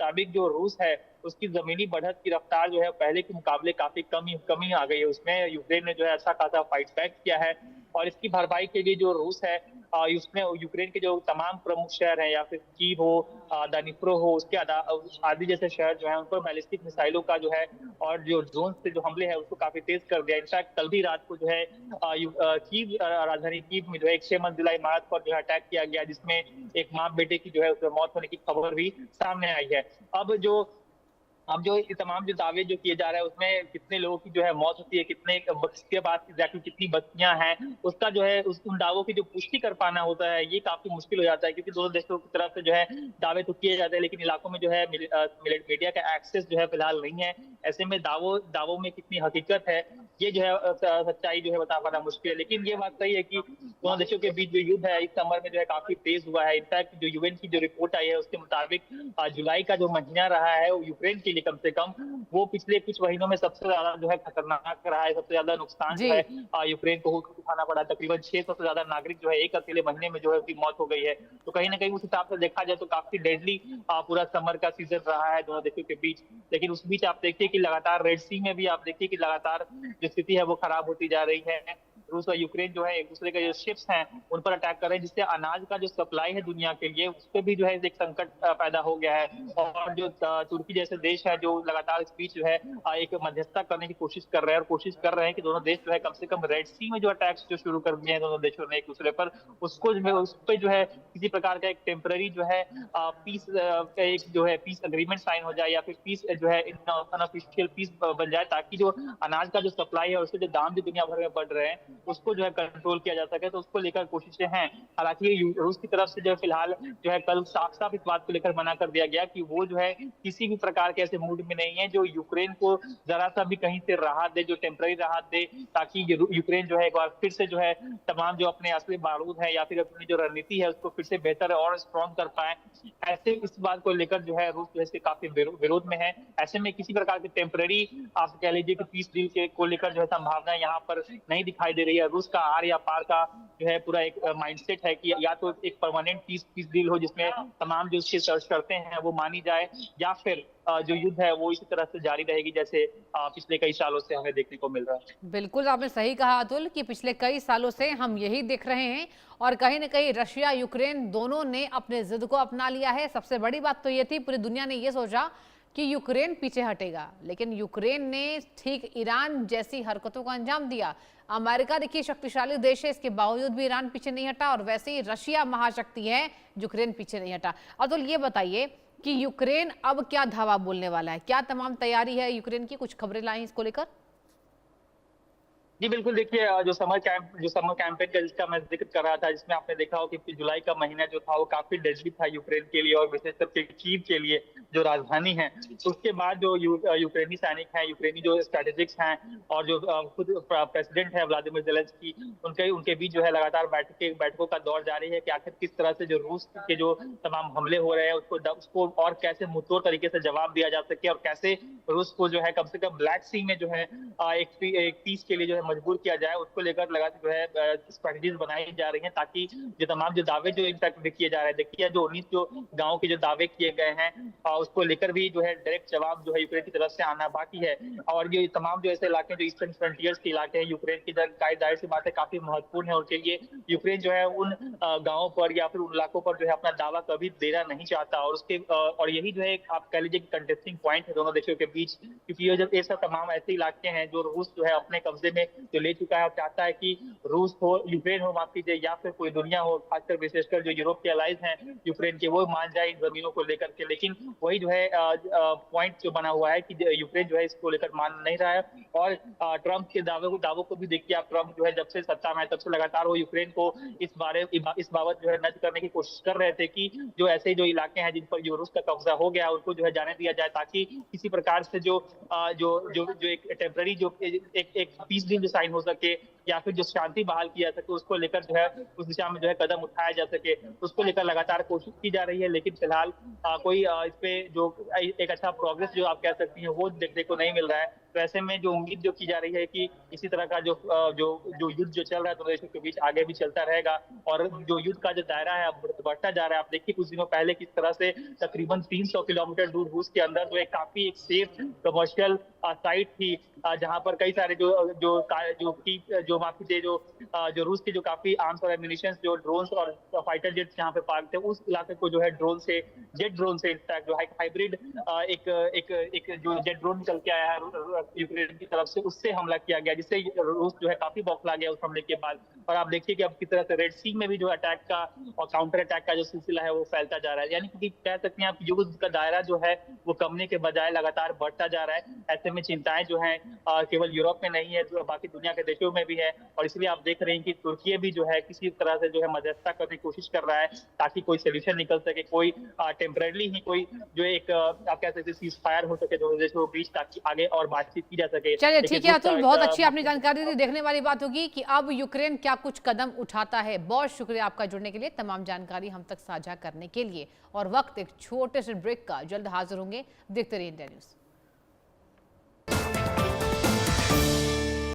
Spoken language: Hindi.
मुताबिक जो रूस है उसकी जमीनी बढ़त की रफ्तार जो है पहले के मुकाबले काफी कमी आ गई है। उसमें यूक्रेन ने जो है अच्छा खासा फाइट बैक किया है और इसकी भरपाई के लिए जो रूस है उसने यूक्रेन के जो तमाम प्रमुख शहर हैं या फिर कीव हो, दनिप्रो हो, उसके आदि जैसे शहर जो है उन पर बैलिस्टिक मिसाइलों का जो है और जो ड्रोन से जो हमले हैं उसको काफी तेज कर दिया। इनफैक्ट कल भी रात को जो है कीव राजधानी कीव में जो है एक 6 मंजिला इमारत पर जो है अटैक किया गया, जिसमें एक माँ बेटे की जो है उसमें मौत होने की खबर भी सामने आई है। अब जो ये तमाम जो दावे जो किए जा रहे हैं उसमें कितने लोगों की जो है मौत होती है, कितने उसके बाद एग्जैक्टली कितनी बच्चियां हैं, उसका जो है उन दावों की जो पुष्टि कर पाना होता है ये काफी मुश्किल हो जाता है, क्योंकि दोनों देशों की तरफ से जो है दावे तो किए जाते हैं लेकिन इलाकों में जो है मीडिया का एक्सेस जो है फिलहाल नहीं है। ऐसे में दावों में कितनी हकीकत है ये जो है सच्चाई जो है बता पाना मुश्किल है। लेकिन ये बात सही है कि दोनों देशों के बीच जो युद्ध है इस समर में जो है काफी तेज हुआ है। इनफैक्ट जो यूएन की जो रिपोर्ट आई है उसके मुताबिक जुलाई का जो महीना रहा है वो यूक्रेन के लिए कम से कम वो पिछले कुछ महीनों में सबसे ज्यादा जो है खतरनाक रहा है। सबसे ज्यादा नुकसान जी। जो है यूक्रेन को उठाना पड़ा। तकरीबन 600 से ज्यादा नागरिक जो है एक अकेले महीने में जो है उसकी मौत हो गई है। तो कहीं ना कहीं उस हिसाब से देखा जाए तो काफी डेडली पूरा समर का सीजन रहा है दोनों देशों के बीच। लेकिन उस बीच आप देखिए कि लगातार रेड सी में भी आप देखिए कि लगातार जो स्थिति है वो खराब होती जा रही है। रूस और यूक्रेन जो है एक दूसरे के जो शिप्स हैं उन पर अटैक कर रहे हैं, जिससे अनाज का जो सप्लाई है दुनिया के लिए उस पर भी जो है एक संकट पैदा हो गया है। और जो तुर्की जैसे देश है जो लगातार इस बीच जो है एक मध्यस्थता करने की कोशिश कर रहे हैं और कोशिश कर रहे हैं कि दोनों देश जो है कम से कम रेड सी में जो अटैक्स जो शुरू कर दिए हैं दोनों देशों ने एक दूसरे पर, उसको जो है उस पर जो है किसी प्रकार का एक टेम्पररी जो है पीस एक जो है पीस अग्रीमेंट साइन हो जाए या फिर पीस जो है अनऑफिशियल पीस बन जाए, ताकि जो अनाज का जो सप्लाई है और उसके जो दाम जो दुनिया भर में बढ़ रहे हैं उसको जो है कंट्रोल किया जा सके। तो उसको लेकर कोशिशें हैं। हालांकि रूस की तरफ से जो है फिलहाल जो है कल साफ साफ इस बात को लेकर मना कर दिया गया कि वो जो है किसी भी प्रकार के ऐसे मूड में नहीं है जो यूक्रेन को जरा सा भी कहीं से राहत दे, जो टेम्पररी राहत दे, ताकि यूक्रेन जो है एक बार फिर से जो है तमाम जो अपने असली बारूद है या फिर अपनी जो रणनीति है उसको फिर से बेहतर और स्ट्रॉन्ग कर पाए। ऐसे इस बात को लेकर जो है रूस जो है काफी विरोध में है। ऐसे में किसी प्रकार के टेम्पररी आप कह लीजिए कि पीस डील के को लेकर जो है संभावना यहाँ पर नहीं दिखाई दे रही है। रूस का आर या पार का जो है पूरा एक माइंडसेट है कि या तो एक परमानेंट पीस डील हो जिसमें तमाम जो उसकी शर्तें हैं वो मानी जाए, या फिर जो युद्ध है वो इसी तरह से जारी रहेगी जैसे पिछले कई सालों से हमें देखने को मिल रहा है। बिल्कुल आपने सही कहा अतुल कि पिछले कई सालों से हम यही देख रहे हैं और कहीं ना कहीं रशिया यूक्रेन दोनों ने अपने जिद को अपना लिया है। सबसे बड़ी बात तो ये थी, पूरी दुनिया ने ये सोचा कि यूक्रेन पीछे हटेगा, लेकिन यूक्रेन ने ठीक ईरान जैसी हरकतों को अंजाम दिया। अमेरिका देखिए शक्तिशाली देश है, इसके बावजूद भी ईरान पीछे नहीं हटा, और वैसे ही रशिया महाशक्ति है, यूक्रेन पीछे नहीं हटा। अतुल ये बताइए कि यूक्रेन अब क्या धावा बोलने वाला है, क्या तमाम तैयारी है यूक्रेन की? कुछ खबरें लाई इसको लेकर? जी बिल्कुल, देखिए जो समर कैंपेन का जिसका मैं जिक्र कर रहा था, जिसमें आपने देखा हो कि जुलाई का महीना जो था वो काफी डेडली था यूक्रेन के लिए और विशेषकर के कीव के लिए जो राजधानी है। तो उसके बाद जो यूक्रेनी सैनिक हैं, यूक्रेनी जो स्ट्रेटेजिक्स हैं और जो खुद प्रेसिडेंट है व्लादिमीर जेलेंस्की, उनके उनके बीच जो है लगातार बैठकों का दौर जारी है कि आखिर किस तरह से जो रूस के जो तमाम हमले हो रहे हैं उसको और कैसे मुंहतोड़ तरीके से जवाब दिया जा सके और कैसे रूस को जो है कम से कम ब्लैक सी में जो है एक पीस के लिए जो है मजबूर किया जाए, उसको लेकर लगातार जो है स्ट्रेटजीज बनाई जा रही हैं, ताकि जो तमाम जो दावे जो इनफैक्ट किए जा रहे हैं, देखिए जो 19 जो गाँव के जो दावे किए गए हैं उसको लेकर भी जो है डायरेक्ट जवाब जो है यूक्रेन की तरफ से आना बाकी है। और ये तमाम जो ऐसे इलाके जो ईस्टर्न फ्रंटियर्स के इलाके हैं यूक्रेन की, जाहिर सी बात है काफी महत्वपूर्ण है उनके लिए। यूक्रेन जो है उन गाँवों पर या फिर उन इलाकों पर जो है अपना दावा कभी देना नहीं चाहता, और उसके और यही जो है आप कह लीजिए कंटेस्टिंग पॉइंट है दोनों देशों के बीच, क्योंकि ये जब ऐसा तमाम ऐसे इलाके हैं जो रूस जो है अपने कब्जे में जो ले चुका है और चाहता है कि रूस हो, यूक्रेन हो माफ कीजिए, या फिर कोई दुनिया हो, खासकर विशेषकर जो यूरोप के अलाइज हैं यूक्रेन के, वो मान जाए इन जमीनों को लेकर के। लेकिन वही जो है पॉइंट जो बना हुआ है कि यूक्रेन जो है इसको लेकर मान नहीं रहा है। और ट्रंप के दावों को भी देखिए आप, ट्रंप जो है जब से सत्ता में है तब से लगातार वो यूक्रेन को इस बाबत जो है नष्ट करने की कोशिश कर रहे थे कि जो ऐसे जो इलाके हैं जिन पर जो रूस का कब्जा हो गया उनको जो है जाने दिया जाए, ताकि किसी प्रकार से जो जो जो जो एक टेम्पररी जो एक पीस डील जो साइन हो सके या फिर जो शांति बहाल की जा सके उसको लेकर जो है उस दिशा में जो है कदम उठाया जा सके, उसको लेकर लगातार कोशिश की जा रही है। लेकिन फिलहाल कोई इस पे जो एक अच्छा प्रोग्रेस जो आप कह सकती हैं वो देखने को नहीं मिल रहा है। तो ऐसे में जो उम्मीद जो की जा रही है कि इसी तरह का जो युद्ध जो चल रहा है दोनों देशों के बीच आगे भी चलता रहेगा और जो युद्ध का जो दायरा है अब बढ़ता जा रहा है। आप देखिए कुछ दिनों पहले किस तरह से तकरीबन 300 किलोमीटर दूर रूस के अंदर जो एक काफी एक सेफ कमर्शियल साइट थी, जहां पर कई सारे जो माफ कीजिए जो रूस के जो काफी आर्म्स और एम्यूनिशन जो ड्रोन्स और फाइटर जेट्स यहाँ पे पार्क थे, उस इलाके को जो है जेट ड्रोन से इनफैक्ट जो है हाइब्रिड एक एक एक जो जेट ड्रोन चल के आया है यूक्रेन की तरफ से, उससे हमला किया गया, जिससे रूस जो है काफी बौखला गया उस हमले के बाद। और आप देखिए कि अब किस तरह से रेड सी में भी जो अटैक का और काउंटर अटैक का जो सिलसिला है वो फैलता जा रहा है। यानी कि कह सकते हैं आप युद्ध का दायरा जो है वो कमने के बजाय लगातार बढ़ता जा रहा है। ऐसे में चिंताएं जो है केवल यूरोप में नहीं है, जो बाकी दुनिया के देशों में भी है। और इसलिए आप देख रहे हैं कि तुर्की भी जो है किसी तरह से जो है मध्यस्थता करने की कोशिश कर रहा है ताकि कोई सोल्यूशन निकल सके, कोई टेम्परेरी ही कोई जो एक आप कह सकते सीज फायर हो सके दोनों देशों के बीच, ताकि आगे और बातचीत की जा सके। चलिए ठीक है अतुल, बहुत अच्छी आपने जानकारी दी। देखने वाली बात होगी कि अब यूक्रेन क्या कुछ कदम उठाता है। बहुत शुक्रिया आपका जुड़ने के लिए, तमाम जानकारी हम तक साझा करने के लिए। और वक्त एक छोटे से ब्रेक का, जल्द हाजिर होंगे। देखते रहिए इंडिया न्यूज़।